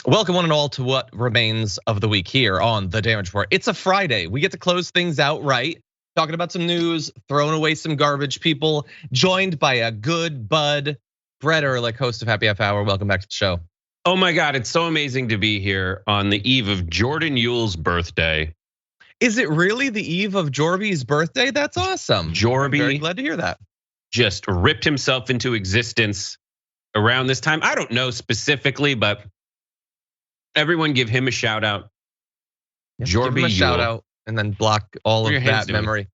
Welcome one and all to what remains of the week here on The Damage Report. It's a Friday. We get to close things out right, talking about some news, throwing away some garbage people, joined by a good bud, Brett Erlich, host of Happy Half Hour. Welcome back to the show. Oh my God, it's so amazing to be here on the eve of Jordan Yule's birthday. Is it really the eve of Jorby's birthday? That's awesome. Jorby, very glad to hear that. Just ripped himself into existence around this time. I don't know specifically, but everyone give him a shout out. Jorby, give him a shout out and then block all of that memory.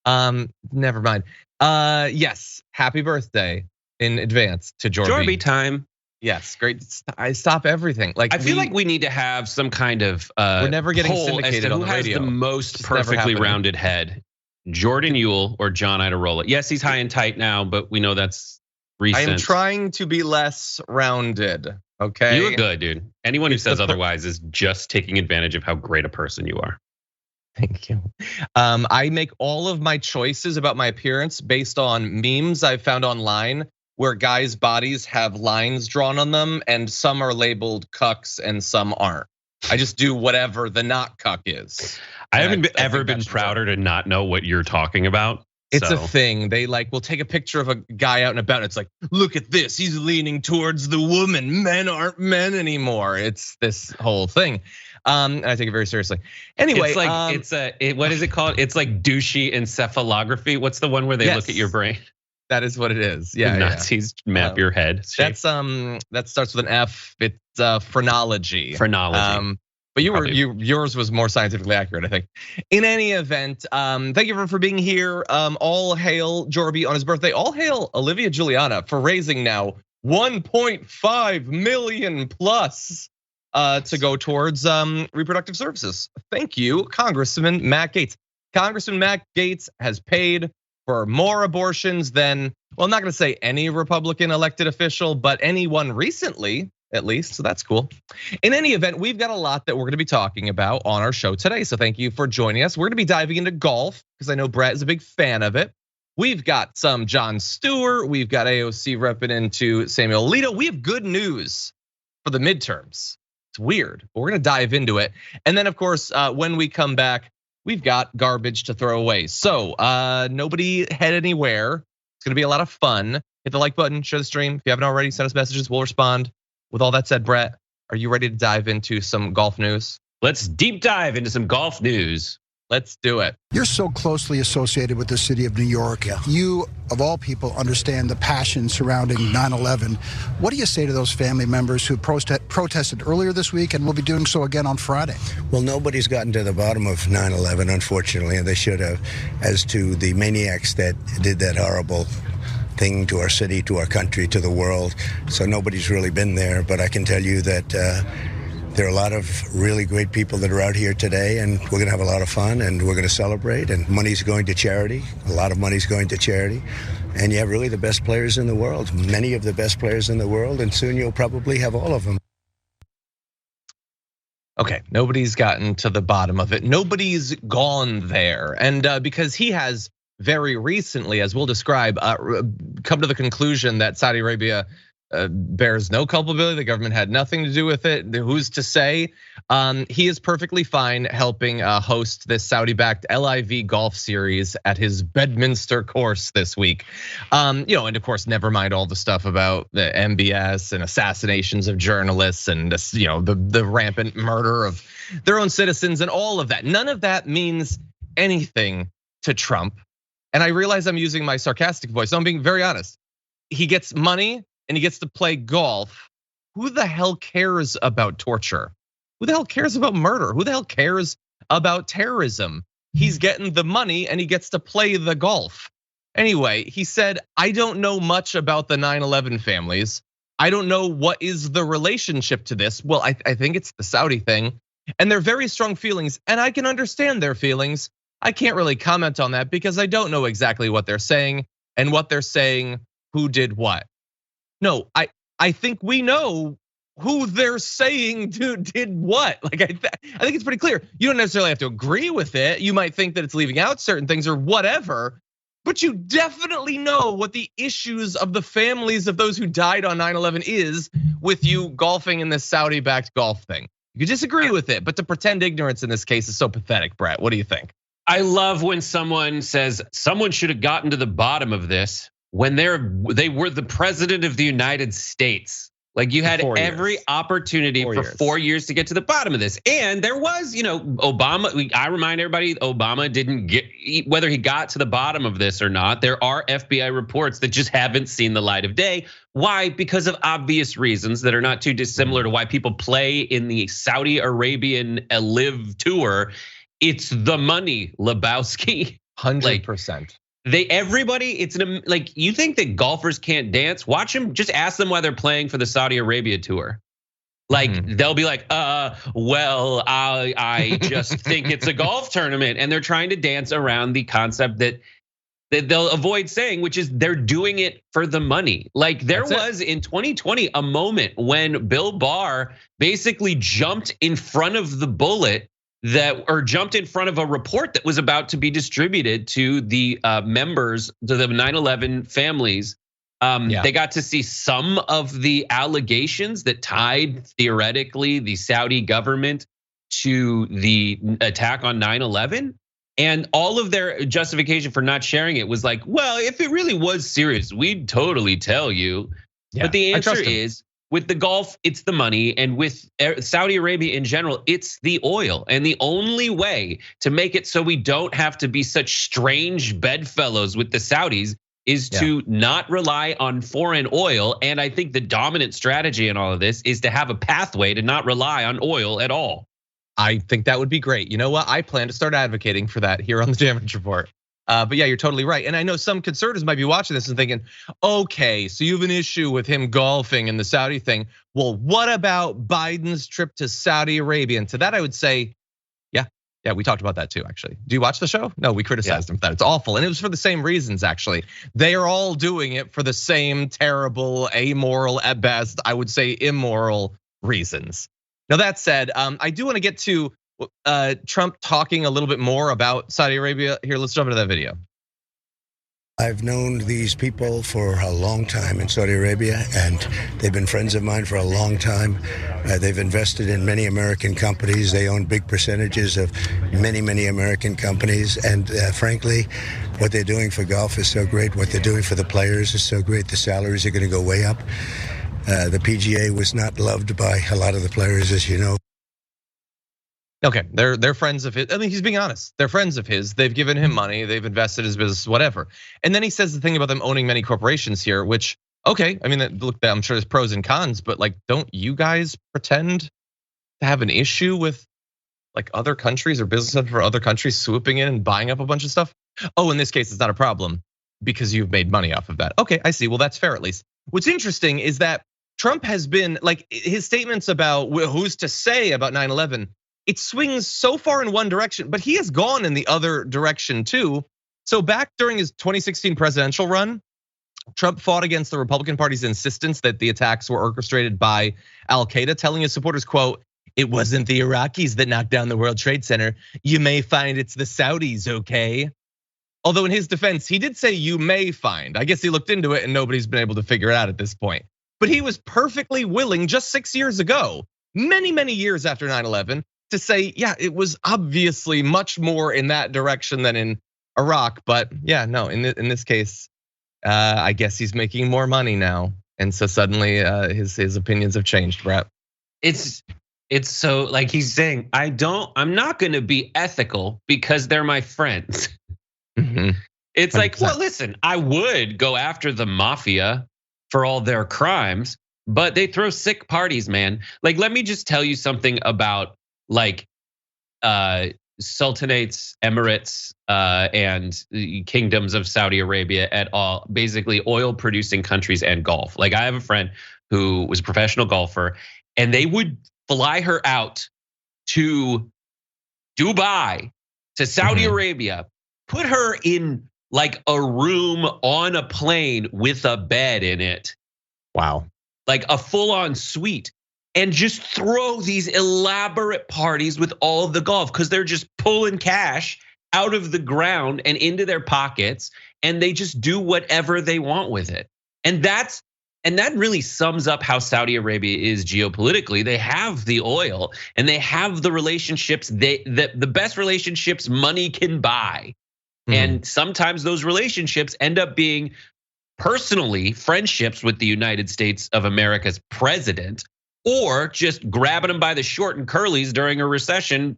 Never mind. Yes, happy birthday in advance to Jorby. Jorby time. Yes, great. I stop everything. Like I feel like we need to have some kind of we're never getting syndicated on the radio. Who has the most perfectly rounded head? Jordan Yule or John Idarola? Yes, he's high and tight now, but we know that's recent. I am trying to be less rounded. Okay, you look good, dude. Anyone who says otherwise is just taking advantage of how great a person you are. Thank you. I make all of my choices about my appearance based on memes I've found online where guys' bodies have lines drawn on them and some are labeled cucks and some aren't. I just do whatever the not cuck is. I haven't ever been prouder to not know what you're talking about. It's a thing. They will take a picture of a guy out and about. It's like, look at this. He's leaning towards the woman. Men aren't men anymore. It's this whole thing. And I take it very seriously. Anyway, it's like what is it called? It's like douchey encephalography. What's the one where they look at your brain? That is what it is. Yeah, Nazis map your head. That's that starts with an F. It's phrenology. Phrenology. But yours was more scientifically accurate, I think. In any event, thank you for being here. All hail Jorby on his birthday. All hail Olivia Juliana for raising now 1.5 million plus to go towards reproductive services. Thank you, Congressman Matt Gaetz. Congressman Matt Gaetz has paid for more abortions than, well, I'm not gonna say any Republican elected official, but anyone recently, at least, so that's cool. In any event, we've got a lot that we're gonna be talking about on our show today, so thank you for joining us. We're gonna be diving into golf, because I know Brett is a big fan of it. We've got some Jon Stewart, we've got AOC repping into Samuel Alito. We have good news for the midterms. It's weird, but we're gonna dive into it. And then of course, when we come back, we've got garbage to throw away. So nobody head anywhere. It's gonna be a lot of fun. Hit the like button, share the stream. If you haven't already, send us messages, we'll respond. With all that said, Brett, are you ready to dive into some golf news? Let's deep dive into some golf news. Let's do it. You're so closely associated with the city of New York. Yeah. You, of all people, understand the passion surrounding 9/11. What do you say to those family members who protested earlier this week and will be doing so again on Friday? Well, nobody's gotten to the bottom of 9/11, unfortunately, and they should have, as to the maniacs that did that horrible thing to our city, to our country, to the world. So nobody's really been there, but I can tell you that there are a lot of really great people that are out here today, and we're gonna have a lot of fun, and we're gonna celebrate, and money's going to charity. A lot of money's going to charity. And you have really the best players in the world, many of the best players in the world, and soon you'll probably have all of them. Okay, nobody's gotten to the bottom of it. Nobody's gone there. And because he has very recently, as we'll describe, come to the conclusion that Saudi Arabia bears no culpability. The government had nothing to do with it. Who's to say? He is perfectly fine helping host this Saudi-backed LIV golf series at his Bedminster course this week. And of course, never mind all the stuff about the MBS and assassinations of journalists and the rampant murder of their own citizens and all of that. None of that means anything to Trump. And I realize I'm using my sarcastic voice. So I'm being very honest. He gets money and he gets to play golf. Who the hell cares about torture? Who the hell cares about murder? Who the hell cares about terrorism? He's getting the money and he gets to play the golf. Anyway, he said, I don't know much about the 9/11 families. I don't know what is the relationship to this. Well, I think it's the Saudi thing. And they're very strong feelings, and I can understand their feelings. I can't really comment on that because I don't know exactly what they're saying and what they're saying, who did what. No, I think we know who they're saying did what. Like I think it's pretty clear. You don't necessarily have to agree with it. You might think that it's leaving out certain things or whatever. but you definitely know what the issues of the families of those who died on 9/11 is with you golfing in this Saudi-backed golf thing. You could disagree with it, but to pretend ignorance in this case is so pathetic, Brett. What do you think? I love when someone says someone should have gotten to the bottom of this when they were the president of the United States. Like you had every opportunity for 4 years to get to the bottom of this. And there was, Obama, I remind everybody, Obama didn't get, whether he got to the bottom of this or not, there are FBI reports that just haven't seen the light of day. Why? Because of obvious reasons that are not too dissimilar to why people play in the Saudi Arabian Live Tour. It's the money, Lebowski. 100%. It's like, you think that golfers can't dance? Watch them, just ask them why they're playing for the Saudi Arabia tour. Like they'll be like, well, I just think it's a golf tournament, and they're trying to dance around the concept that they'll avoid saying, which is they're doing it for the money. Like there was in 2020 a moment when Bill Barr basically jumped in front of the bullet jumped in front of a report that was about to be distributed to the members, to the 9/11 families. They got to see some of the allegations that tied theoretically the Saudi government to the attack on 9/11. And all of their justification for not sharing it was like, well, if it really was serious, we'd totally tell you. But the answer is, with the golf, it's the money, and with Saudi Arabia in general, it's the oil. And the only way to make it so we don't have to be such strange bedfellows with the Saudis is to not rely on foreign oil. And I think the dominant strategy in all of this is to have a pathway to not rely on oil at all. I think that would be great. You know what? I plan to start advocating for that here on the Damage Report. But yeah, you're totally right. And I know some conservatives might be watching this and thinking, okay, so you have an issue with him golfing and the Saudi thing. Well, what about Biden's trip to Saudi Arabia? And to that I would say, yeah, we talked about that too, actually. Do you watch the show? No, we criticized him for that. It's awful. And it was for the same reasons, actually. They are all doing it for the same terrible, amoral, at best, I would say immoral reasons. Now that said, I do want to get to Trump talking a little bit more about Saudi Arabia. Here, let's jump into that video. I've known these people for a long time in Saudi Arabia, and they've been friends of mine for a long time. They've invested in many American companies. They own big percentages of many, many American companies. And frankly, what they're doing for golf is so great. What they're doing for the players is so great. The salaries are going to go way up. The PGA was not loved by a lot of the players, as you know. Okay, they're friends of his. I mean, he's being honest. They're friends of his. They've given him money. They've invested in his business, whatever. And then he says the thing about them owning many corporations here, which, okay, I mean, look, I'm sure there's pros and cons, but like, don't you guys pretend to have an issue with like other countries or businesses for other countries swooping in and buying up a bunch of stuff? Oh, in this case, it's not a problem because you've made money off of that. Okay, I see. Well, that's fair at least. What's interesting is that Trump has been like his statements about who's to say about 9/11. It swings so far in one direction, but he has gone in the other direction too. So back during his 2016 presidential run, Trump fought against the Republican Party's insistence that the attacks were orchestrated by Al-Qaeda, telling his supporters, quote, "It wasn't the Iraqis that knocked down the World Trade Center. You may find it's the Saudis, okay?" Although in his defense, he did say you may find. I guess he looked into it and nobody's been able to figure it out at this point. But he was perfectly willing just 6 years ago, many, many years after 9/11, to say, yeah, it was obviously much more in that direction than in Iraq. But yeah, no, in this case, I guess he's making more money now. And so suddenly his opinions have changed, Brett. It's so like he's saying, I'm not gonna be ethical because they're my friends. It's 100%. Like, well, listen, I would go after the mafia for all their crimes, but they throw sick parties, man. Like, let me just tell you something about like sultanates, emirates, and kingdoms of Saudi Arabia at all, basically oil producing countries and golf. Like I have a friend who was a professional golfer and they would fly her out to Dubai, to Saudi Arabia, put her in like a room on a plane with a bed in it. Wow. Like a full-on suite. And just throw these elaborate parties with all of the golf because they're just pulling cash out of the ground and into their pockets. and they just do whatever they want with it. And that really sums up how Saudi Arabia is geopolitically. They have the oil and they have the relationships, the best relationships money can buy. And sometimes those relationships end up being personally friendships with the United States of America's president, or just grabbing them by the short and curlies during a recession,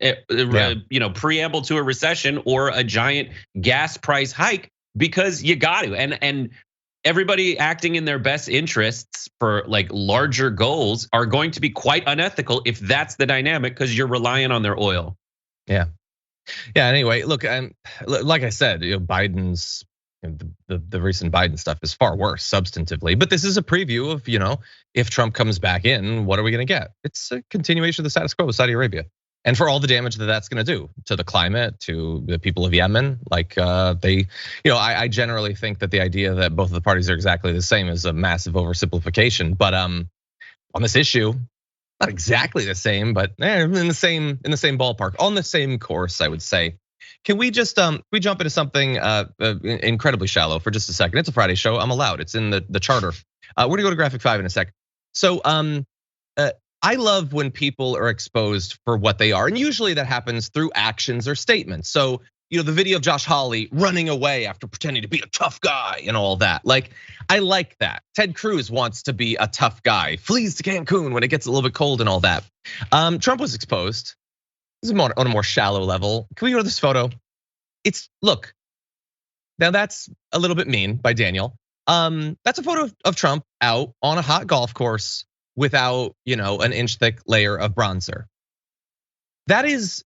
preamble to a recession or a giant gas price hike, because you got to. And everybody acting in their best interests for like larger goals are going to be quite unethical if that's the dynamic, because you're relying on their oil. Yeah. Anyway, look, like I said, Biden's the recent Biden stuff is far worse substantively, but this is a preview of if Trump comes back in, what are we going to get? It's a continuation of the status quo with Saudi Arabia, and for all the damage that that's going to do to the climate, to the people of Yemen. Like I generally think that the idea that both of the parties are exactly the same is a massive oversimplification. But on this issue, not exactly the same, but in the same ballpark, on the same course, I would say. Can we just we jump into something incredibly shallow for just a second? It's a Friday show. I'm allowed. It's in the charter. We're gonna go to graphic 5 in a sec. So I love when people are exposed for what they are, and usually that happens through actions or statements. So the video of Josh Hawley running away after pretending to be a tough guy and all that. Like, I like that. Ted Cruz wants to be a tough guy, flees to Cancun when it gets a little bit cold and all that. Trump was exposed. This is on a more shallow level. Can we go to this photo? Look, now that's a little bit mean by Daniel. That's a photo of Trump out on a hot golf course without, an inch thick layer of bronzer. That's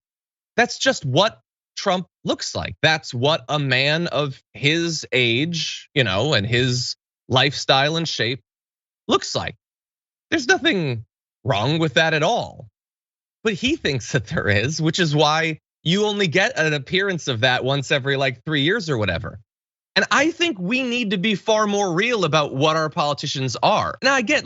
just what Trump looks like. That's what a man of his age, and his lifestyle and shape looks like. There's nothing wrong with that at all. But he thinks that there is, which is why you only get an appearance of that once every 3 years or whatever. And I think we need to be far more real about what our politicians are. Now I get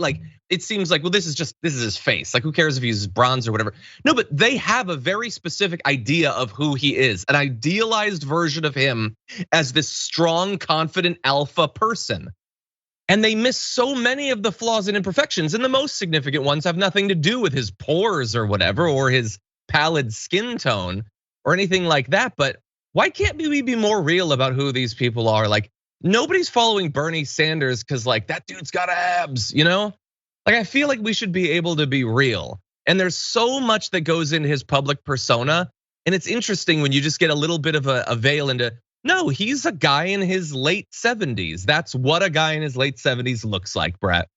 it seems like, well, this is his face. Like, who cares if he uses bronze or whatever? No, but they have a very specific idea of who he is, an idealized version of him as this strong, confident alpha person. And they miss so many of the flaws and imperfections, and the most significant ones have nothing to do with his pores or whatever, or his pallid skin tone or anything like that. But why can't we be more real about who these people are? Like, nobody's following Bernie Sanders because that dude's got abs, I feel like we should be able to be real. And there's so much that goes into his public persona. And it's interesting when you just get a little bit of a veil into, no, he's a guy in his late 70s. That's what a guy in his late 70s looks like, Brett.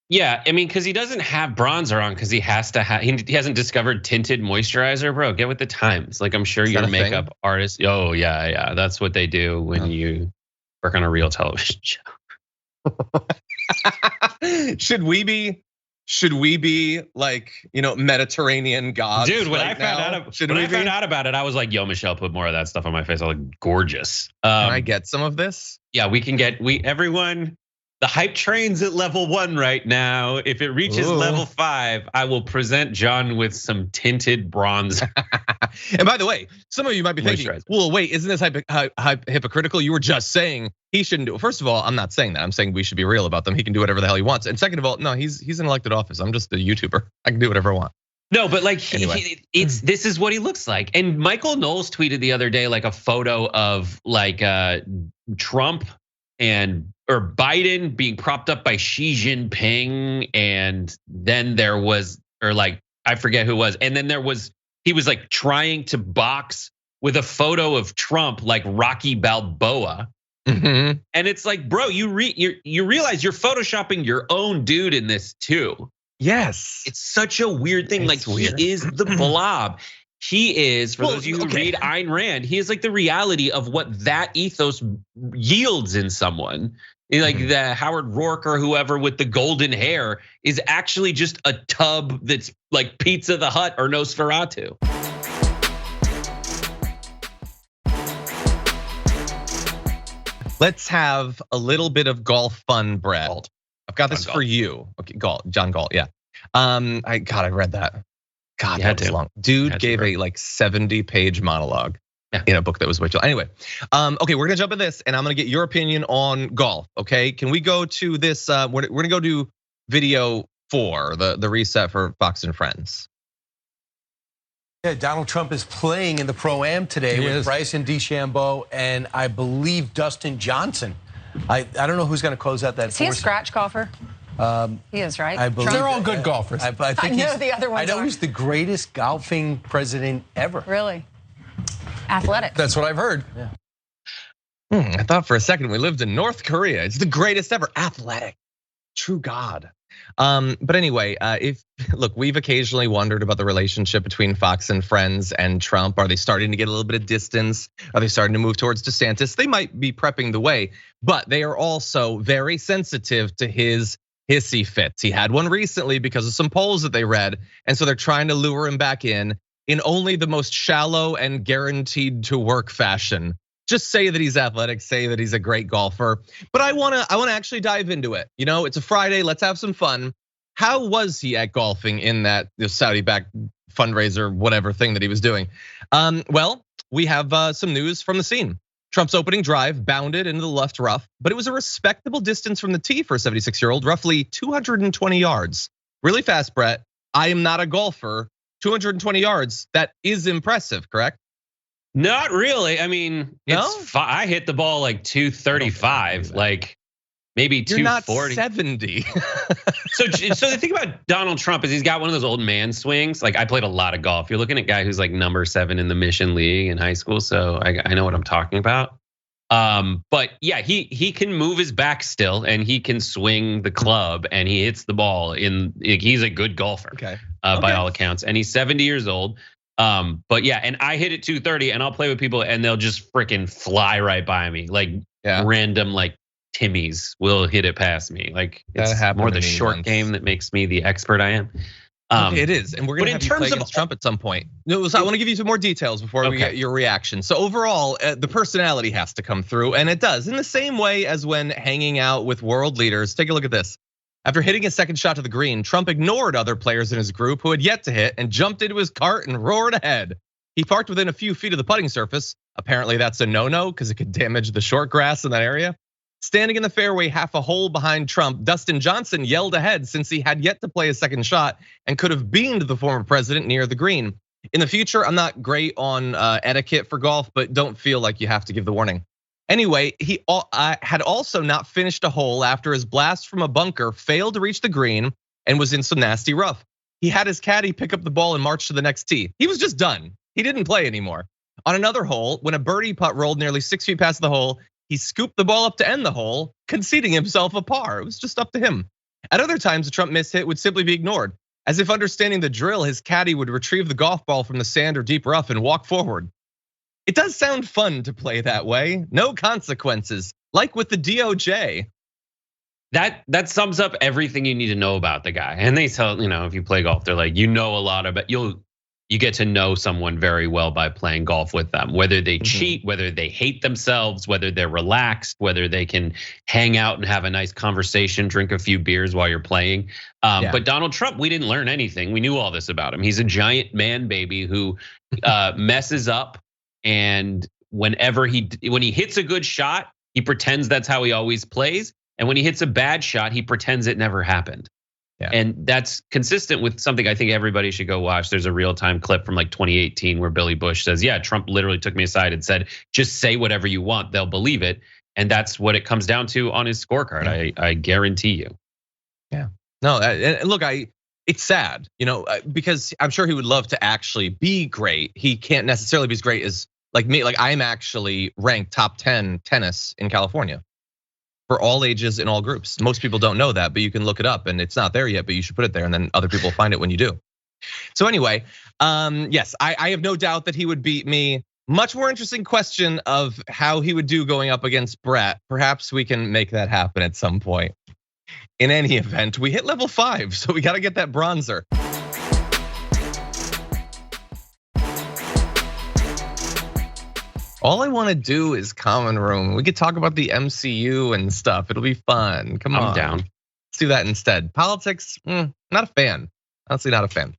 Yeah, I mean, because he doesn't have bronzer on because he has to have. He hasn't discovered tinted moisturizer, bro. Get with the times. I'm sure your makeup artist. Oh yeah, that's what they do when you work on a real television show. Should we be Mediterranean gods? Dude, when I found out about it, I was like, yo, Michelle, put more of that stuff on my face. I look gorgeous. Can I get some of this? Yeah, everyone. The hype train's at level 1 right now. If it reaches level 5, I will present John with some tinted bronze. And by the way, some of you might be thinking, well, wait, isn't this hypocritical? You were just saying he shouldn't do it. First of all, I'm not saying that. I'm saying we should be real about them. He can do whatever the hell he wants. And second of all, no, he's in elected office. I'm just a YouTuber. I can do whatever I want. No, but this is what he looks like. And Michael Knowles tweeted the other day a photo of Trump or Biden being propped up by Xi Jinping, and then there was, I forget who it was, and then he was trying to box with a photo of Trump like Rocky Balboa. And it's bro, you realize you're photoshopping your own dude in this too. Yes, it's such a weird thing. Weird. He is the blob. He is, for those of you who read Ayn Rand, he is the reality of what that ethos yields in someone. The Howard Rourke or whoever with the golden hair is actually just a tub that's like Pizza the Hut or Nosferatu. Let's have a little bit of golf fun, Brett. I've got this for you. Okay, John Galt, yeah. I read that. God, that was long. Dude gave a 70-page monologue. in a book that was way too. Anyway, okay, we're gonna jump in this, and I'm gonna get your opinion on golf. Okay, can we go to this? We're gonna go to video 4, the reset for Fox and Friends. Yeah, Donald Trump is playing in the Pro-Am today with Bryson DeChambeau and I believe Dustin Johnson. I don't know who's going to close out that. Is he a scratch golfer? He is, right? I believe they're all good golfers. I think I know the other ones I know are. he's the greatest golfing president ever. Really? Athletic. That's what I've heard. Yeah. I thought for a second we lived in North Korea. It's the greatest ever. Athletic. True God. But anyway, look, we've occasionally wondered about the relationship between Fox and Friends and Trump. Are they starting to get a little bit of distance? Are they starting to move towards DeSantis? They might be prepping the way, but they are also very sensitive to his hissy fits. He had one recently because of some polls that they read, and so they're trying to lure him back in only the most shallow and guaranteed to work fashion. Just say that he's athletic, say that he's a great golfer. But I wanna actually dive into it. You know, it's a Friday, let's have some fun. How was he at golfing in that Saudi-backed fundraiser, whatever thing that he was doing? Well, we have some news from the scene. Trump's opening drive bounded into the left rough, but it was a respectable distance from the tee for a 76-year-old, roughly 220 yards. Really fast, Brett. I am not a golfer. 220 yards, that is impressive, correct? Not really. I mean, No? I hit the ball like 235, like maybe 240. You're not 70. So the thing about Donald Trump is he's got one of those old man swings. Like I played a lot of golf. You're looking at a guy who's like number 7 in the Mission League in high school, so I know what I'm talking about. But yeah, he can move his back still, and he can swing the club, and he hits the ball he's a good golfer. Okay. By all accounts, and he's 70 years old. But yeah, and I hit it 230, and I'll play with people, and they'll just freaking fly right by me, like random like Timmies will hit it past me. Like it's more the short game that makes me the expert I am. Okay, it is, and we're gonna have you play against Trump at some point. No, so I want to give you some more details before we get your reaction. So overall, the personality has to come through, and it does in the same way as when hanging out with world leaders. Take a look at this. After hitting a second shot to the green, Trump ignored other players in his group who had yet to hit and jumped into his cart and roared ahead. He parked within a few feet of the putting surface. Apparently that's a no-no because it could damage the short grass in that area. Standing in the fairway half a hole behind Trump, Dustin Johnson yelled ahead since he had yet to play a second shot and could have beamed the former president near the green. In the future, I'm not great on etiquette for golf, but don't feel like you have to give the warning. Anyway, he had also not finished a hole after his blast from a bunker failed to reach the green and was in some nasty rough. He had his caddy pick up the ball and march to the next tee. He was just done. He didn't play anymore. On another hole, when a birdie putt rolled nearly 6 feet past the hole, he scooped the ball up to end the hole, conceding himself a par. It was just up to him. At other times, a Trump miss hit would simply be ignored. As if understanding the drill, his caddy would retrieve the golf ball from the sand or deep rough and walk forward. It does sound fun to play that way. No consequences, like with the DOJ. That sums up everything you need to know about the guy. And they tell, if you play golf, they're like, you know a lot about, you get to know someone very well by playing golf with them. Whether they cheat, whether they hate themselves, whether they're relaxed, whether they can hang out and have a nice conversation, drink a few beers while you're playing. But Donald Trump, we didn't learn anything. We knew all this about him. He's a giant man baby who messes up. And when he hits a good shot, he pretends that's how he always plays. And when he hits a bad shot, he pretends it never happened. Yeah. And that's consistent with something I think everybody should go watch. There's a real-time clip from like 2018 where Billy Bush says, yeah, Trump literally took me aside and said, just say whatever you want, they'll believe it. And that's what it comes down to on his scorecard, I guarantee you. Yeah, no, look, it's sad, because I'm sure he would love to actually be great. He can't necessarily be as great as like me. Like I'm actually ranked top 10 tennis in California for all ages in all groups. Most people don't know that, but you can look it up and it's not there yet, but you should put it there and then other people find it when you do. So anyway, yes, I have no doubt that he would beat me. Much more interesting question of how he would do going up against Brett. Perhaps we can make that happen at some point. In any event, we hit level 5, so we gotta get that bronzer. All I want to do is common room. We could talk about the MCU and stuff. It'll be fun. Come on. I'm down. Let's do that instead. Politics, not a fan. Honestly, not a fan.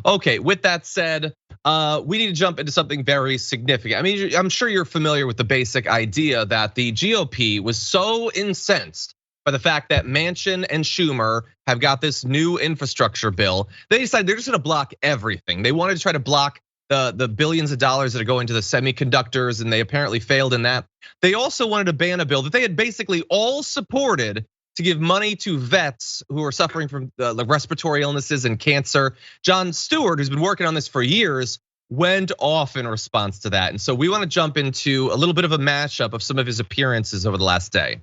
Okay, with that said, we need to jump into something very significant. I mean, I'm sure you're familiar with the basic idea that the GOP was so incensed by the fact that Manchin and Schumer have got this new infrastructure bill. They decided they're just gonna block everything. They wanted to try to block the billions of dollars that are going to the semiconductors, and they apparently failed in that. They also wanted to ban a bill that they had basically all supported to give money to vets who are suffering from respiratory illnesses and cancer. Jon Stewart, who's been working on this for years, went off in response to that. And so we want to jump into a little bit of a mashup of some of his appearances over the last day.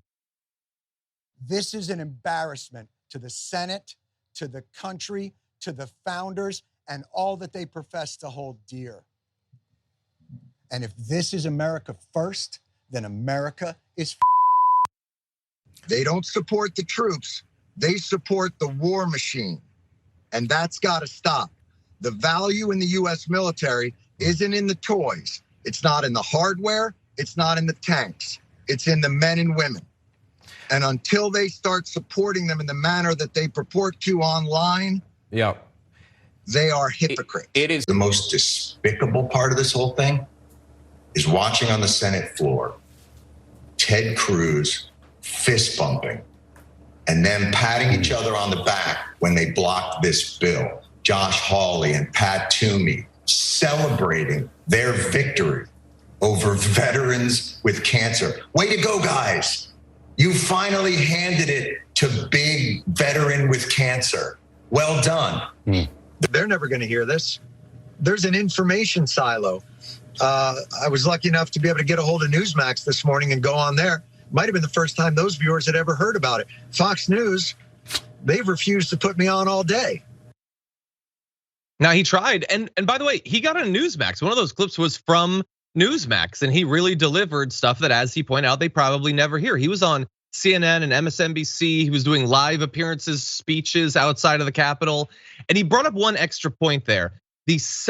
This is an embarrassment to the Senate, to the country, to the founders, and all that they profess to hold dear. And if this is America first, then America is. They don't support the troops. They support the war machine. And that's got to stop. The value in the US military isn't in the toys. It's not in the hardware. It's not in the tanks. It's in the men and women. And until they start supporting them in the manner that they purport to online, they are hypocrites. It is the most despicable part of this whole thing is watching on the Senate floor, Ted Cruz fist bumping and then patting each other on the back when they blocked this bill. Josh Hawley and Pat Toomey celebrating their victory over veterans with cancer. Way to go, guys. You finally handed it to big veteran with cancer. Well done. They're never going to hear this. There's an information silo. I was lucky enough to be able to get a hold of Newsmax this morning and go on there. Might have been the first time those viewers had ever heard about it. Fox News, they've refused to put me on all day. Now he tried, and by the way, he got on Newsmax. One of those clips was from Newsmax, and he really delivered stuff that, as he pointed out, they probably never hear. He was on CNN and MSNBC. He was doing live appearances, speeches outside of the Capitol, and he brought up one extra point there. It's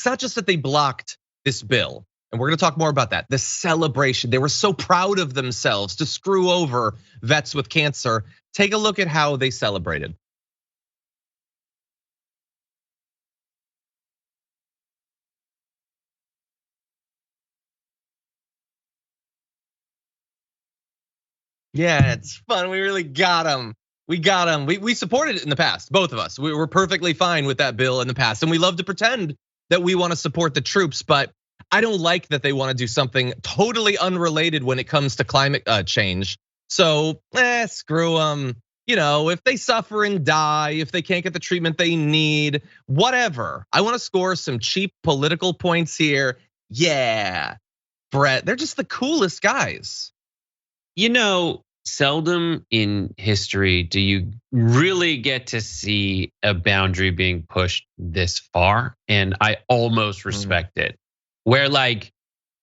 not just that they blocked this bill, and we're gonna talk more about that. The celebration, they were so proud of themselves to screw over vets with cancer. Take a look at how they celebrated. Yeah, it's fun. We really got him. We got him. We supported it in the past, both of us. We were perfectly fine with that bill in the past, and we love to pretend that we want to support the troops, but I don't like that they want to do something totally unrelated when it comes to climate change. So, screw them. You know, if they suffer and die, if they can't get the treatment they need, whatever. I want to score some cheap political points here. Yeah, Brett, they're just the coolest guys. You know, seldom in history do you really get to see a boundary being pushed this far, and I almost respect it. Where like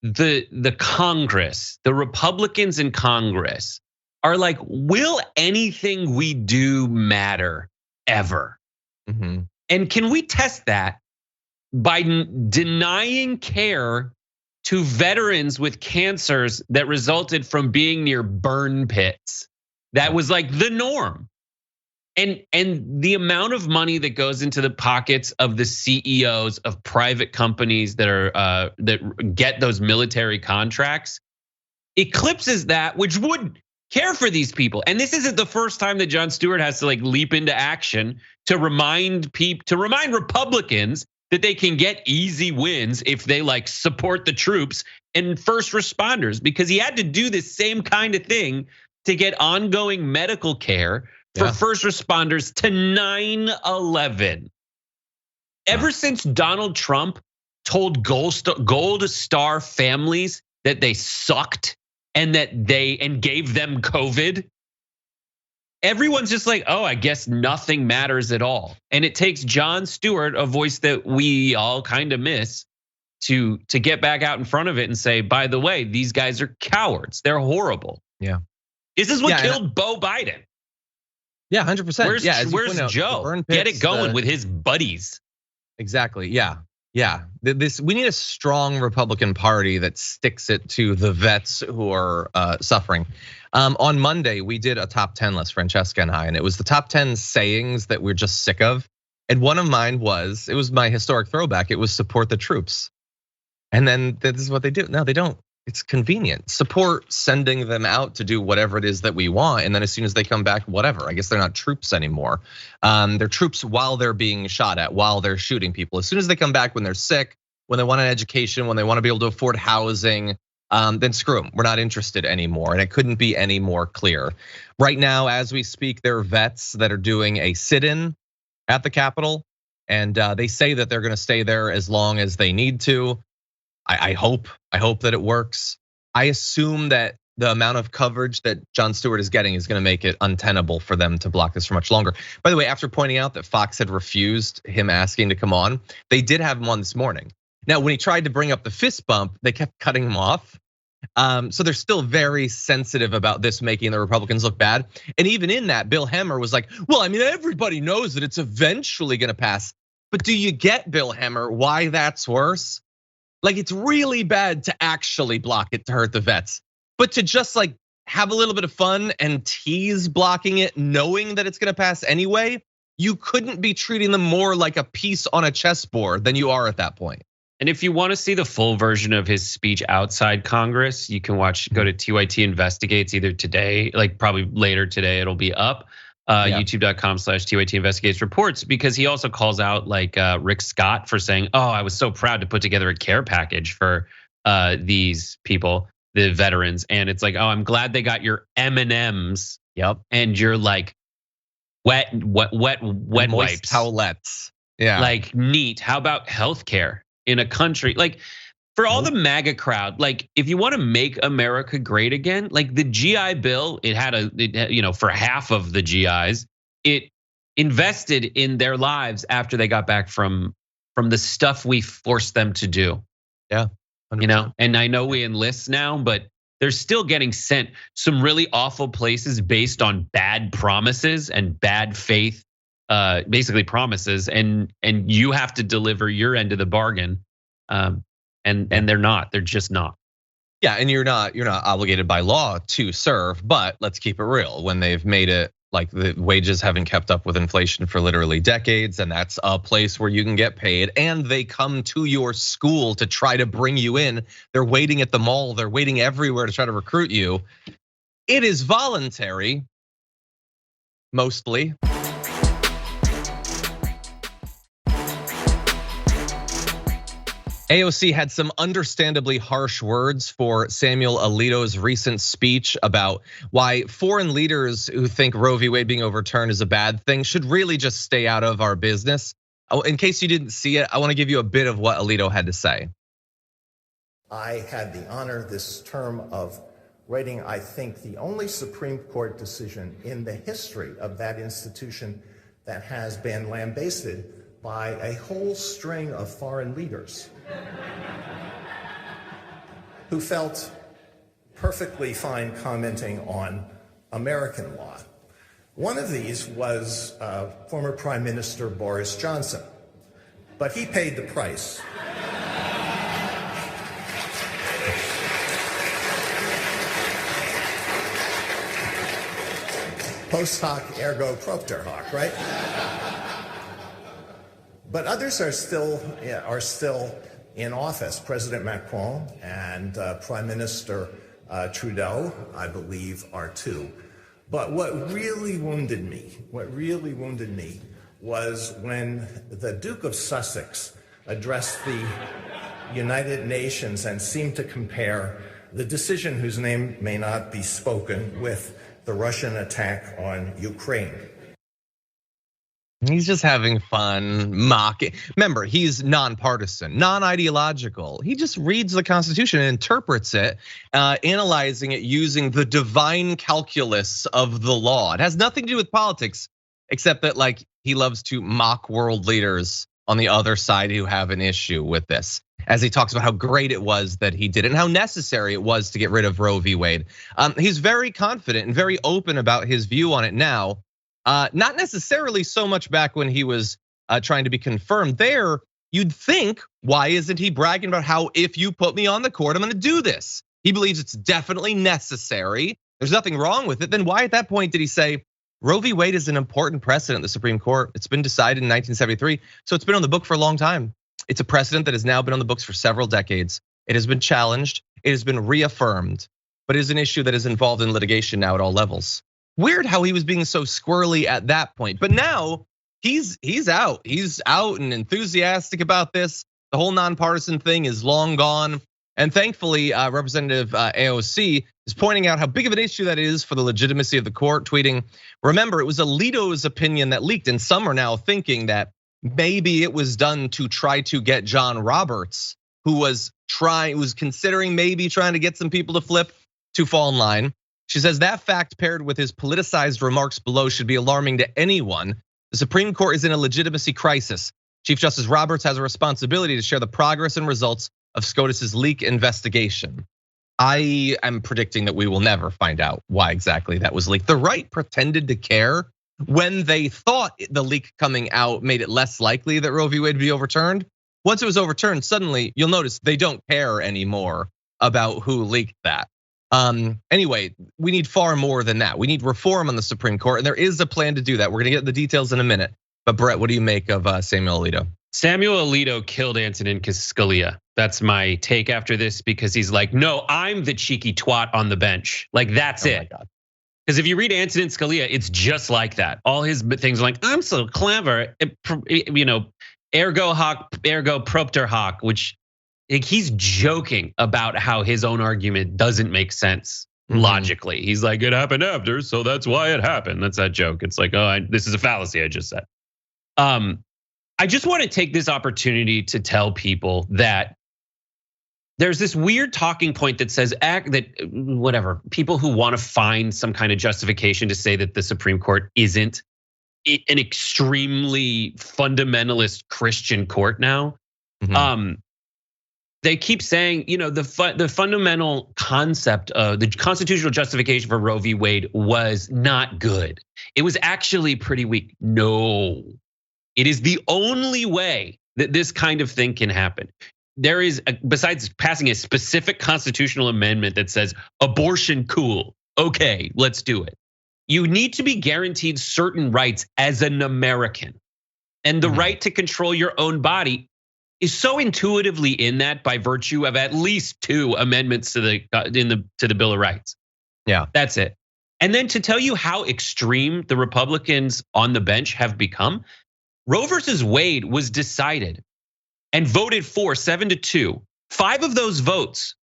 the Congress, the Republicans in Congress are like, will anything we do matter ever? And can we test that by denying care to veterans with cancers that resulted from being near burn pits? That was like the norm. And the amount of money that goes into the pockets of the CEOs of private companies that are that get those military contracts eclipses that which would care for these people. And this isn't the first time that Jon Stewart has to like leap into action to remind Republicans that they can get easy wins if they like support the troops and first responders, because he had to do this same kind of thing to get ongoing medical care for first responders to 9/11. Ever since Donald Trump told Gold Star families that they sucked and gave them COVID, everyone's just like, oh, I guess nothing matters at all. And it takes Jon Stewart, a voice that we all kind of miss, to get back out in front of it and say, by the way, these guys are cowards. They're horrible. Yeah. This is what killed Beau Biden. Yeah, 100%. Where's Joe? Get it going with his buddies. Exactly. Yeah. We need a strong Republican Party that sticks it to the vets who are suffering. On Monday, we did a top 10 list, Francesca and I, and it was the top 10 sayings that we're just sick of. And one of mine it was my historic throwback. It was support the troops. And then this is what they do. No, they don't. It's convenient. Support sending them out to do whatever it is that we want. And then as soon as they come back, whatever. I guess they're not troops anymore. They're troops while they're being shot at, while they're shooting people. As soon as they come back when they're sick, when they want an education, when they want to be able to afford housing, then screw them. We're not interested anymore. And it couldn't be any more clear. Right now, as we speak, there are vets that are doing a sit-in at the Capitol. And they say that they're gonna stay there as long as they need to. I hope that it works. I assume that the amount of coverage that Jon Stewart is getting is gonna make it untenable for them to block this for much longer. By the way, after pointing out that Fox had refused him asking to come on, they did have him on this morning. Now, when he tried to bring up the fist bump, they kept cutting him off. So they're still very sensitive about this making the Republicans look bad. And even in that, Bill Hemmer was like, well, I mean, everybody knows that it's eventually gonna pass. But do you get, Bill Hemmer, why that's worse? Like, it's really bad to actually block it to hurt the vets. But to just like have a little bit of fun and tease blocking it, knowing that it's gonna pass anyway, you couldn't be treating them more like a piece on a chessboard than you are at that point. And if you want to see the full version of his speech outside Congress, you can go to TYT Investigates either today, like probably later today, it'll be up. YouTube.com/TYT Investigates reports, because he also calls out like Rick Scott for saying, oh, I was so proud to put together a care package for these people, the veterans. And it's like, oh, I'm glad they got your M&Ms. Yep. And you're like wet wipes. Towelettes. Yeah. Like neat. How about healthcare in a country like for all the MAGA crowd? Like if you want to make America great again, like the GI Bill, it had for half of the GIs, it invested in their lives after they got back from the stuff we forced them to do. Yeah. 100%. And I know we enlist now, but they're still getting sent some really awful places based on bad promises and bad faith, basically promises, and you have to deliver your end of the bargain. And they're just not. Yeah, and you're not obligated by law to serve, but let's keep it real. When they've made it like the wages haven't kept up with inflation for literally decades, and that's a place where you can get paid, and they come to your school to try to bring you in. They're waiting at the mall, they're waiting everywhere to try to recruit you. It is voluntary, mostly. AOC had some understandably harsh words for Samuel Alito's recent speech about why foreign leaders who think Roe v. Wade being overturned is a bad thing should really just stay out of our business. In case you didn't see it, I want to give you a bit of what Alito had to say. I had the honor this term of writing, I think, the only Supreme Court decision in the history of that institution that has been lambasted by a whole string of foreign leaders who felt perfectly fine commenting on American law. One of these was former Prime Minister Boris Johnson, but he paid the price. Post hoc ergo propter hoc, right? But others are still in office. President Macron and Prime Minister Trudeau, I believe, are too. But what really wounded me was when the Duke of Sussex addressed the United Nations and seemed to compare the decision, whose name may not be spoken, with the Russian attack on Ukraine. He's just having fun, mocking. Remember, he's nonpartisan, non-ideological. He just reads the Constitution and interprets it, analyzing it using the divine calculus of the law. It has nothing to do with politics, except that like he loves to mock world leaders on the other side who have an issue with this, as he talks about how great it was that he did it and how necessary it was to get rid of Roe v. Wade. He's very confident and very open about his view on it now. Not necessarily so much back when he was trying to be confirmed there. You'd think, why isn't he bragging about how if you put me on the court, I'm gonna do this? He believes it's definitely necessary. There's nothing wrong with it. Then why at that point did he say, Roe v. Wade is an important precedent in the Supreme Court. It's been decided in 1973, so it's been on the book for a long time. It's a precedent that has now been on the books for several decades. It has been challenged, it has been reaffirmed, but it is an issue that is involved in litigation now at all levels. Weird how he was being so squirrely at that point, but now he's out. He's out and enthusiastic about this. The whole nonpartisan thing is long gone. And thankfully, Representative AOC is pointing out how big of an issue that is for the legitimacy of the court, tweeting, "Remember, it was Alito's opinion that leaked, and some are now thinking that maybe it was done to try to get John Roberts, who was considering maybe trying to get some people to flip, to fall in line." She says that fact paired with his politicized remarks below should be alarming to anyone. The Supreme Court is in a legitimacy crisis. Chief Justice Roberts has a responsibility to share the progress and results of SCOTUS's leak investigation. I am predicting that we will never find out why exactly that was leaked. The right pretended to care when they thought the leak coming out made it less likely that Roe v. Wade would be overturned. Once it was overturned, suddenly you'll notice they don't care anymore about who leaked that. Anyway, we need far more than that. We need reform on the Supreme Court, and there is a plan to do that. We're gonna get the details in a minute. But Brett, what do you make of Samuel Alito? Samuel Alito killed Antonin Scalia. That's my take after this, because he's like, no, I'm the cheeky twat on the bench. Like, that's it. Because if you read Antonin Scalia, it's just like that. All his things are like, I'm so clever, ergo hoc, ergo propter hoc, which he's joking about how his own argument doesn't make sense logically. He's like, it happened after, so that's why it happened. That's that joke. It's like, oh, this is a fallacy I just said. I just want to take this opportunity to tell people that there's this weird talking point that says people who want to find some kind of justification to say that the Supreme Court isn't an extremely fundamentalist Christian court now. They keep saying, the fundamental concept of the constitutional justification for Roe v. Wade was not good. It was actually pretty weak. No. It is the only way that this kind of thing can happen. There is, besides passing a specific constitutional amendment that says abortion cool, okay, let's do it. You need to be guaranteed certain rights as an American. And the right to control your own body is so intuitively in that by virtue of at least 2 amendments to the Bill of Rights. Yeah, that's it. And then to tell you how extreme the Republicans on the bench have become, Roe versus Wade was decided and voted for 7-2. 5 of those votes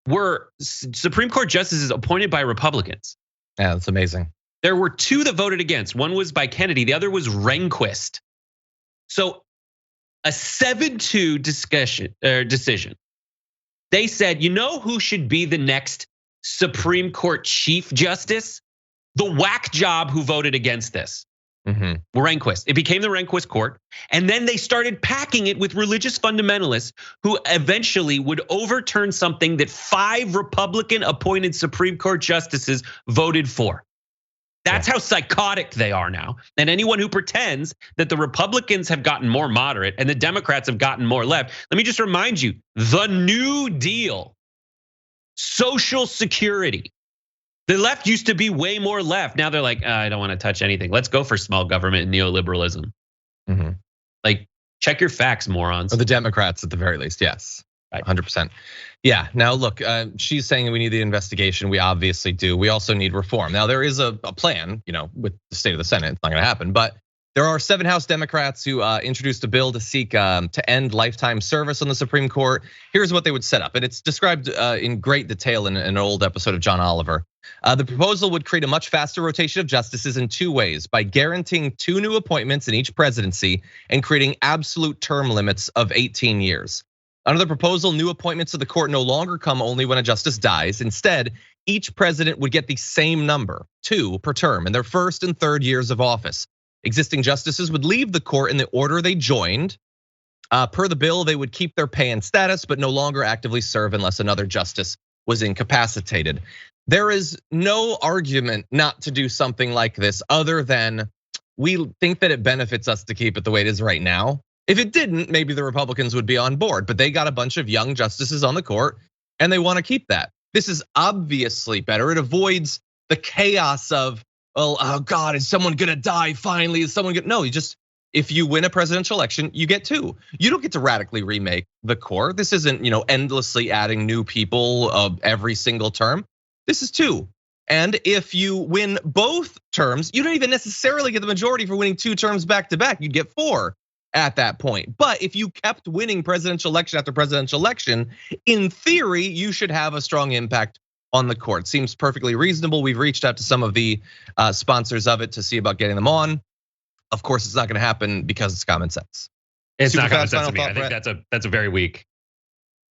were Supreme Court justices appointed by Republicans. Yeah, that's amazing. There were 2 that voted against. One was by Kennedy, the other was Rehnquist. So a 7-2 decision. They said, you know who should be the next Supreme Court Chief Justice? The whack job who voted against this. Rehnquist. It became the Rehnquist court. And then they started packing it with religious fundamentalists who eventually would overturn something that 5 Republican appointed Supreme Court justices voted for. That's how psychotic they are now. And anyone who pretends that the Republicans have gotten more moderate and the Democrats have gotten more left, let me just remind you, the New Deal, Social Security. The left used to be way more left. Now they're like, I don't want to touch anything. Let's go for small government and neoliberalism. Like, check your facts, morons. Or the Democrats at the very least, yes. 100%. Yeah, now look, she's saying we need the investigation. We obviously do. We also need reform. Now there is a plan, with the state of the Senate, it's not gonna happen. But there are 7 House Democrats who introduced a bill to seek to end lifetime service on the Supreme Court. Here's what they would set up, and it's described in great detail in an old episode of John Oliver. The proposal would create a much faster rotation of justices in 2 ways: by guaranteeing 2 new appointments in each presidency and creating absolute term limits of 18 years. Under the proposal, new appointments to the court no longer come only when a justice dies. Instead, each president would get the same number, 2 per term, in their first and third years of office. Existing justices would leave the court in the order they joined. Per the bill, they would keep their pay and status, but no longer actively serve unless another justice was incapacitated. There is no argument not to do something like this other than we think that it benefits us to keep it the way it is right now. If it didn't, maybe the Republicans would be on board, but they got a bunch of young justices on the court and they want to keep that. This is obviously better. It avoids the chaos of well, oh God, is someone gonna die finally? Is someone gonna, no, if you win a presidential election, you get 2. You don't get to radically remake the court. This isn't, endlessly adding new people every single term. This is 2. And if you win both terms, you don't even necessarily get the majority for winning 2 terms back to back. You'd get 4 at that point. But if you kept winning presidential election after presidential election, in theory, you should have a strong impact on the court. Seems perfectly reasonable. We've reached out to some of the sponsors of it to see about getting them on. Of course, it's not going to happen because it's common sense. It's not common sense to me. I think that's a very weak,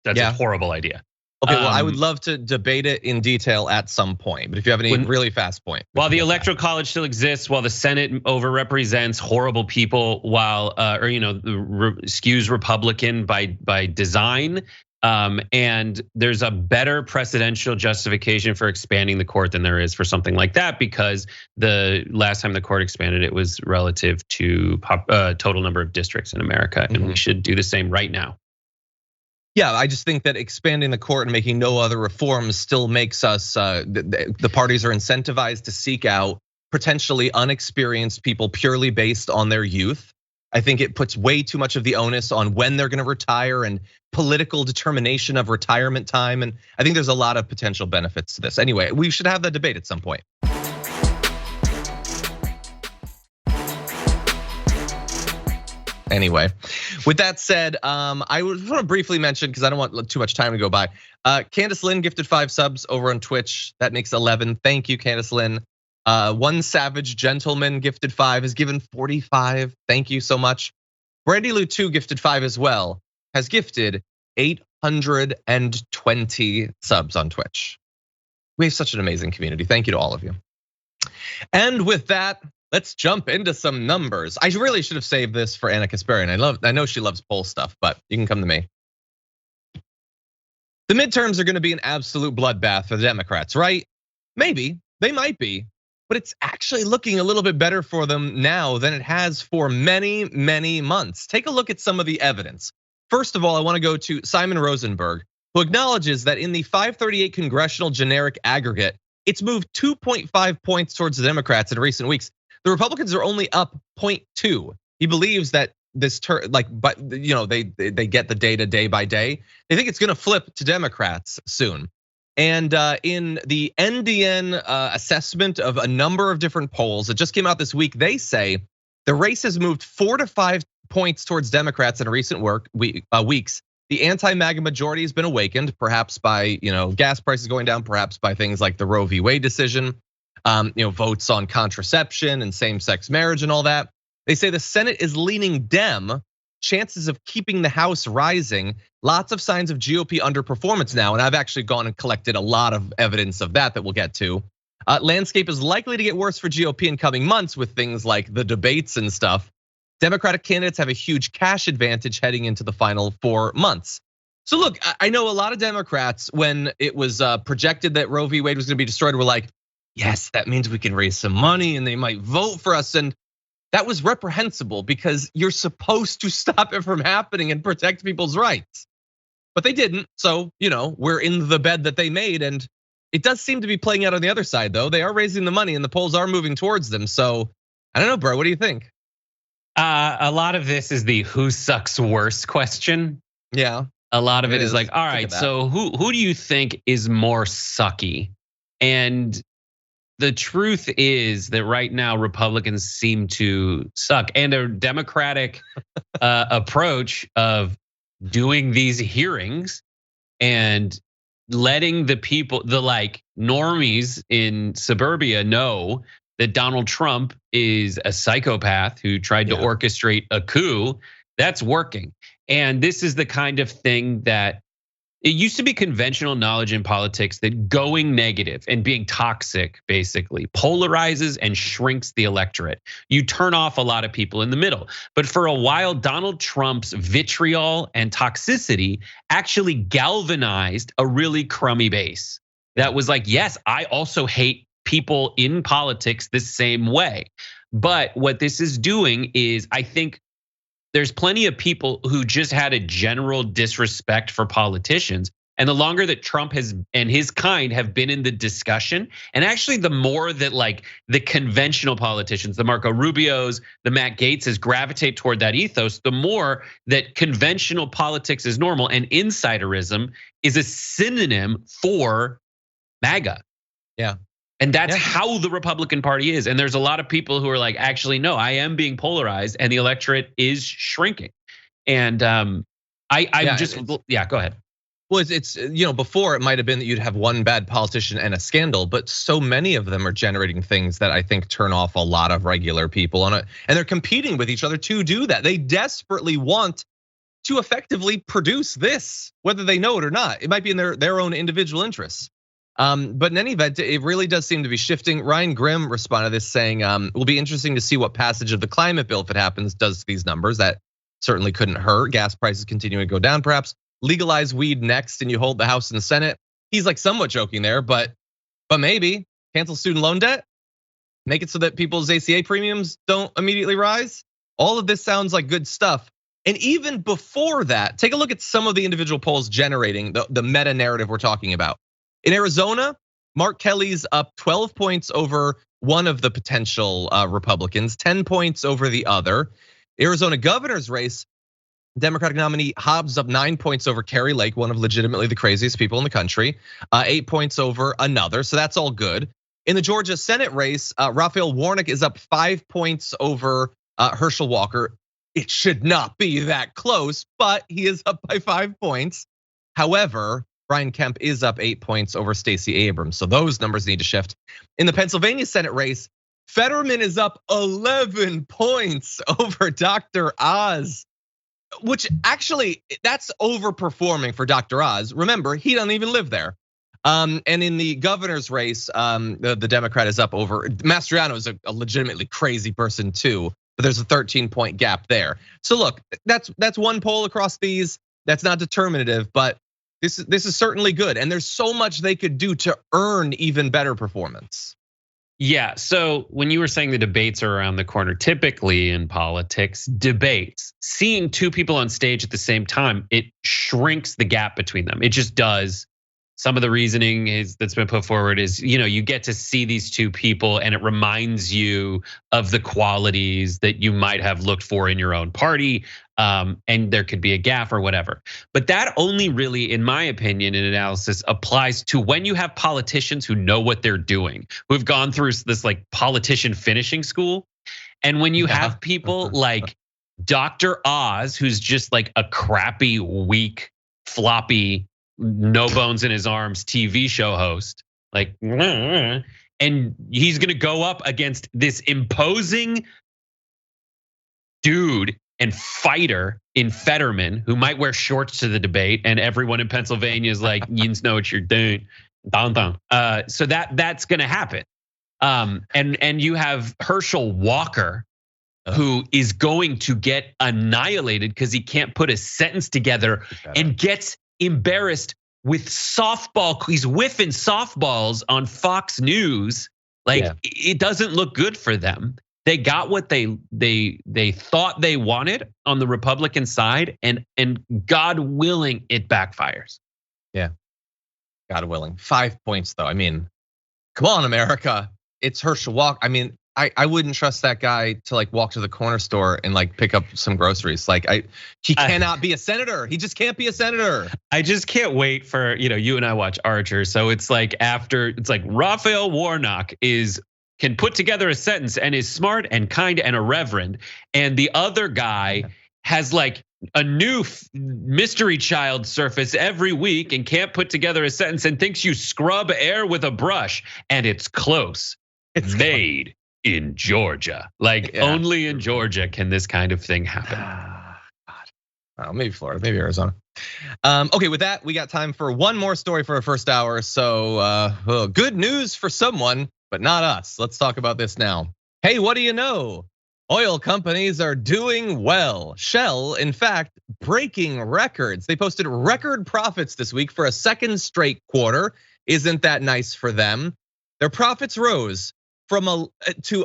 that's a horrible idea. Okay, well, I would love to debate it in detail at some point, but if you have any really fast point. While the Electoral College still exists, while the Senate overrepresents horrible people, while skews Republican by design, and there's a better precedential justification for expanding the court than there is for something like that, because the last time the court expanded, it was relative to total number of districts in America, and we should do the same right now. Yeah, I just think that expanding the court and making no other reforms still makes us, the parties are incentivized to seek out potentially unexperienced people purely based on their youth. I think it puts way too much of the onus on when they're gonna retire and political determination of retirement time. And I think there's a lot of potential benefits to this. Anyway, we should have that debate at some point. Anyway, with that said, I want to briefly mention, because I don't want too much time to go by. Candace Lynn gifted 5 subs over on Twitch. That makes 11. Thank you, Candace Lynn. One Savage Gentleman gifted 5, has given 45. Thank you so much. Brandy Lou 2 gifted 5 as well, has gifted 820 subs on Twitch. We have such an amazing community. Thank you to all of you. And with that, let's jump into some numbers. I really should have saved this for Anna Kasparian. I know she loves poll stuff, but you can come to me. The midterms are gonna be an absolute bloodbath for the Democrats, right? Maybe, they might be, but it's actually looking a little bit better for them now than it has for many, many months. Take a look at some of the evidence. First of all, I wanna go to Simon Rosenberg, who acknowledges that in the 538 congressional generic aggregate, it's moved 2.5 points towards the Democrats in recent weeks. The Republicans are only up 0.2. He believes that this but they get the data day by day. They think it's gonna flip to Democrats soon. And in the NDN assessment of a number of different polls that just came out this week, they say the race has moved 4 to 5 points towards Democrats in recent weeks. The anti-MAGA majority has been awakened, perhaps by gas prices going down, perhaps by things like the Roe v. Wade decision. Votes on contraception and same-sex marriage and all that. They say the Senate is leaning Dem, chances of keeping the House rising, lots of signs of GOP underperformance now, and I've actually gone and collected a lot of evidence of that we'll get to. Landscape is likely to get worse for GOP in coming months with things like the debates and stuff. Democratic candidates have a huge cash advantage heading into the final 4 months. So look, I know a lot of Democrats, when it was projected that Roe v. Wade was gonna be destroyed, were like, yes, that means we can raise some money and they might vote for us. And that was reprehensible because you're supposed to stop it from happening and protect people's rights. But they didn't, so we're in the bed that they made. And it does seem to be playing out on the other side though. They are raising the money and the polls are moving towards them. So I don't know, bro, what do you think? A lot of this is the who sucks worse question. Yeah. A lot of it is like, all right, so who do you think is more sucky? And the truth is that right now Republicans seem to suck, and a Democratic approach of doing these hearings and letting the people, the normies in suburbia, know that Donald Trump is a psychopath who tried to orchestrate a coup. That's working. And this is the kind of thing that it used to be conventional knowledge in politics that going negative and being toxic basically polarizes and shrinks the electorate. You turn off a lot of people in the middle. But for a while, Donald Trump's vitriol and toxicity actually galvanized a really crummy base. That was like, yes, I also hate people in politics the same way. But what this is doing is, I think there's plenty of people who just had a general disrespect for politicians And the longer that Trump and his kind have been in the discussion, and actually the more that like the conventional politicians, the Marco Rubios, the Matt Gaetzes gravitate toward that ethos, the more that conventional politics is normal and insiderism is a synonym for MAGA. Yeah. And that's how the Republican Party is. And there's a lot of people who are like, actually, no, I am being polarized and the electorate is shrinking. And go ahead. Well, it's before it might have been that you'd have one bad politician and a scandal, but so many of them are generating things that I think turn off a lot of regular people on it. And they're competing with each other to do that. They desperately want to effectively produce this, whether they know it or not. It might be in their own individual interests. But in any event, it really does seem to be shifting. Ryan Grimm responded to this saying, it will be interesting to see what passage of the climate bill, if it happens, does to these numbers. That certainly couldn't hurt. Gas prices continuing to go down, perhaps. Legalize weed next and you hold the House and the Senate. He's like somewhat joking there, but maybe cancel student loan debt, make it so that people's ACA premiums don't immediately rise. All of this sounds like good stuff. And even before that, take a look at some of the individual polls generating the meta narrative we're talking about. In Arizona, Mark Kelly's up 12 points over one of the potential Republicans, 10 points over the other. Arizona governor's race, Democratic nominee Hobbs up 9 points over Kari Lake, one of legitimately the craziest people in the country, 8 points over another, so that's all good. In the Georgia Senate race, Raphael Warnock is up 5 points over Herschel Walker. It should not be that close, but he is up by 5 points. However, Brian Kemp is up 8 points over Stacey Abrams, so those numbers need to shift. In the Pennsylvania Senate race, Fetterman is up 11 points over Dr. Oz, which actually that's overperforming for Dr. Oz. Remember, he doesn't even live there. And in the governor's race, the Democrat is up over Mastriano is a legitimately crazy person too, but there's a 13-point gap there. So look, that's one poll across these. That's not determinative, but this is certainly good. And there's so much they could do to earn even better performance. Yeah, so when you were saying the debates are around the corner, typically in politics, debates, seeing two people on stage at the same time, it shrinks the gap between them. It just does. Some of the reasoning that's been put forward is, you get to see these two people and it reminds you of the qualities that you might have looked for in your own party. And there could be a gaffe or whatever. But that only really, in my opinion, in analysis, applies to when you have politicians who know what they're doing, who have gone through this like politician finishing school. And when you have people like Dr. Oz, who's just like a crappy, weak, floppy, no bones in his arms TV show host, like, and he's gonna go up against this imposing dude and fighter in Fetterman, who might wear shorts to the debate, and everyone in Pennsylvania is like, you know what you're doing, so that's gonna happen. And you have Herschel Walker, who is going to get annihilated because he can't put a sentence together and gets embarrassed with softball. He's whiffing softballs on Fox News. It doesn't look good for them. They got what they thought they wanted on the Republican side, and God willing, it backfires. Yeah, God willing. 5 points though. I mean, come on, America. It's Herschel Walker. I mean, I wouldn't trust that guy to like walk to the corner store and like pick up some groceries. He cannot be a senator. He just can't be a senator. I just can't wait for, you and I watch Archer. So it's like Raphael Warnock can put together a sentence and is smart and kind and a reverend. And the other guy has like a new mystery child surface every week and can't put together a sentence and thinks you scrub air with a brush and it's close. It's made in Georgia. Only in Georgia can this kind of thing happen. God. Maybe Florida, maybe Arizona. Okay, with that, we got time for one more story for our first hour. So good news for someone, but not us. Let's talk about this now. Hey, what do you know? Oil companies are doing well. Shell, in fact, breaking records. They posted record profits this week for a second straight quarter. Isn't that nice for them? Their profits rose to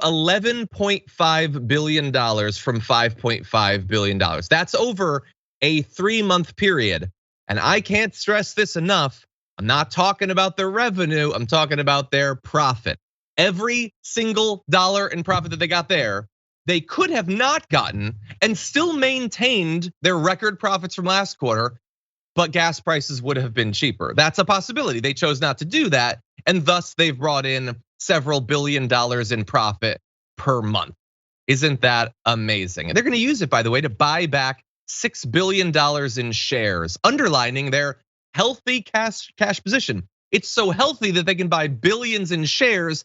$11.5 billion from $5.5 billion. That's over a 3-month period. And I can't stress this enough. I'm not talking about their revenue. I'm talking about their profit. Every single dollar in profit that they got there, they could have not gotten and still maintained their record profits from last quarter, but gas prices would have been cheaper. That's a possibility. They chose not to do that, and thus they've brought in several $billion in profit per month. Isn't that amazing? And they're gonna use it, by the way, to buy back $6 billion in shares, underlining their healthy cash position. It's so healthy that they can buy billions in shares.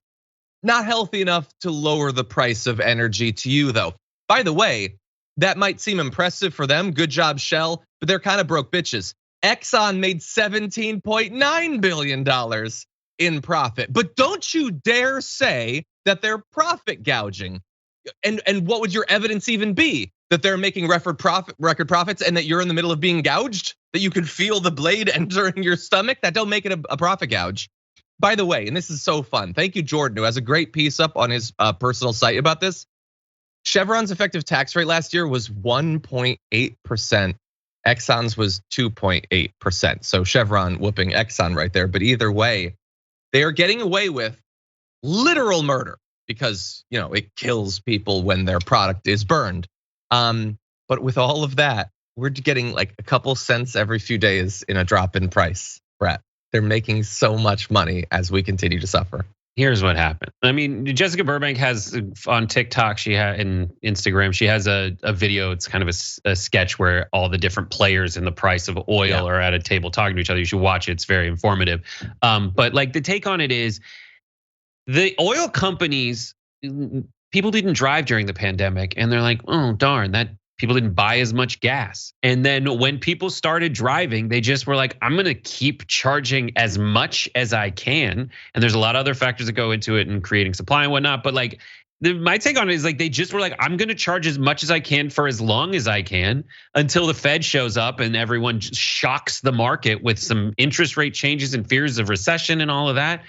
Not healthy enough to lower the price of energy to you, though. By the way, that might seem impressive for them. Good job, Shell, but they're kind of broke bitches. Exxon made $17.9 billion in profit. But don't you dare say that they're profit gouging. And what would your evidence even be? That they're making record profits and that you're in the middle of being gouged? That you can feel the blade entering your stomach? That don't make it a profit gouge. By the way, and this is so fun. Thank you, Jordan, who has a great piece up on his personal site about this. Chevron's effective tax rate last year was 1.8%. Exxon's was 2.8%. So Chevron whooping Exxon right there. But either way, they are getting away with literal murder because it kills people when their product is burned. But with all of that, we're getting like a couple cents every few days in a drop in price, Brett. They're making so much money as we continue to suffer. Here's what happened. I mean, Jessica Burbank has on TikTok, she had in Instagram, she has a video. It's kind of a sketch where all the different players in the price of oil are at a table talking to each other. You should watch it. It's very informative. But like the take on it is the oil companies, people didn't drive during the pandemic, and they're like, oh darn, that people didn't buy as much gas. And then when people started driving, they just were like, I'm gonna keep charging as much as I can. And there's a lot of other factors that go into it and creating supply and whatnot. But like, my take on it is like, they just were like, I'm gonna charge as much as I can for as long as I can until the Fed shows up and everyone just shocks the market with some interest rate changes and fears of recession and all of that.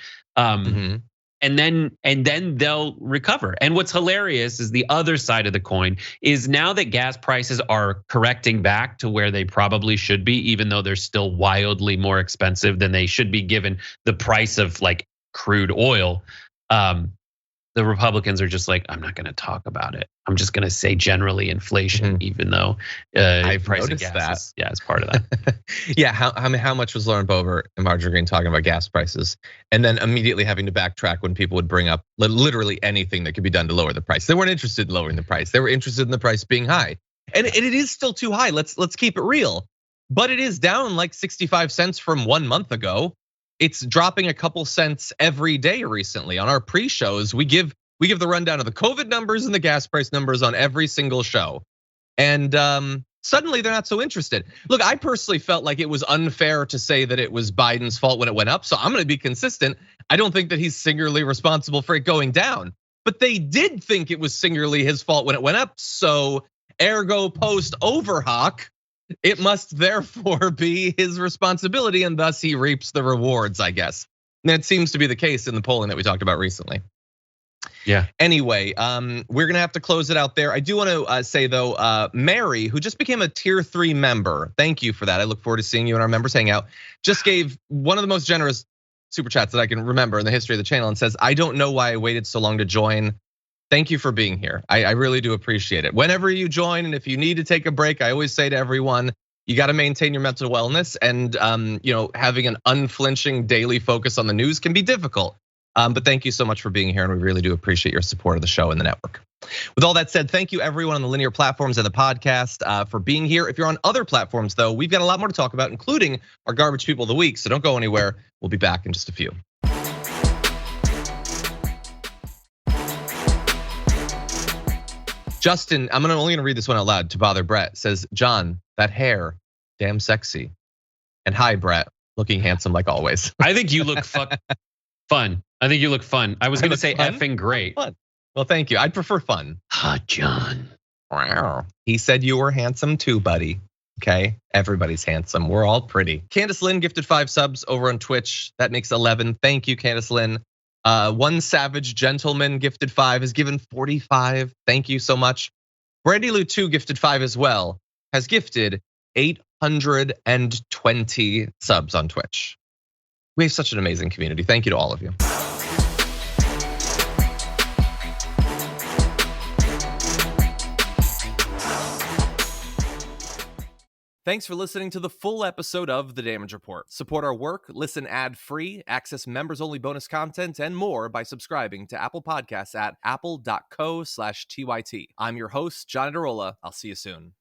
And then they'll recover. And what's hilarious is the other side of the coin is now that gas prices are correcting back to where they probably should be, even though they're still wildly more expensive than they should be given the price of like crude oil. The Republicans are just like, I'm not gonna talk about it. I'm just gonna say generally inflation, even though I've price noticed of gas that. is part of that. Yeah, how much was Lauren Boebert and Marjorie Greene talking about gas prices, and then immediately having to backtrack when people would bring up literally anything that could be done to lower the price. They weren't interested in lowering the price. They were interested in the price being high, and it is still too high. Let's keep it real, but it is down like 65 cents from 1 month ago. It's dropping a couple cents every day recently. On our pre-shows, we give the rundown of the COVID numbers and the gas price numbers on every single show. And suddenly they're not so interested. Look, I personally felt like it was unfair to say that it was Biden's fault when it went up. So I'm gonna be consistent. I don't think that he's singularly responsible for it going down. But they did think it was singularly his fault when it went up. So ergo post overhawk, it must therefore be his responsibility, and thus he reaps the rewards, I guess. And that seems to be the case in the polling that we talked about recently. Yeah. Anyway, we're gonna have to close it out there. I do want to say though, Mary, who just became a tier 3 member, thank you for that. I look forward to seeing you in our members hangout. Just gave one of the most generous super chats that I can remember in the history of the channel and says, I don't know why I waited so long to join. Thank you for being here. I really do appreciate it. Whenever you join, and if you need to take a break, I always say to everyone, you got to maintain your mental wellness, and having an unflinching daily focus on the news can be difficult. But thank you so much for being here, and we really do appreciate your support of the show and the network. With all that said, thank you everyone on the linear platforms and the podcast for being here. If you're on other platforms though, we've got a lot more to talk about, including our garbage people of the week, so don't go anywhere. We'll be back in just a few. Justin, I'm only gonna read this one out loud to bother Brett. Says, John, that hair, damn sexy. And hi, Brett, looking handsome like always. I think you look fun. I think you look fun. I was gonna say fun? effing great. Fun. Well, thank you. I'd prefer fun. Hot John. Wow. He said you were handsome too, buddy. Okay, everybody's handsome. We're all pretty. Candace Lynn gifted 5 subs over on Twitch. That makes 11. Thank you, Candace Lynn. One Savage Gentleman gifted 5, has given 45. Thank you so much. Brandy Lou 2 gifted 5 as well, has gifted 820 subs on Twitch. We have such an amazing community. Thank you to all of you. Thanks for listening to the full episode of The Damage Report. Support our work, listen ad-free, access members-only bonus content, and more by subscribing to Apple Podcasts at apple.co/TYT. I'm your host, John Adarola. I'll see you soon.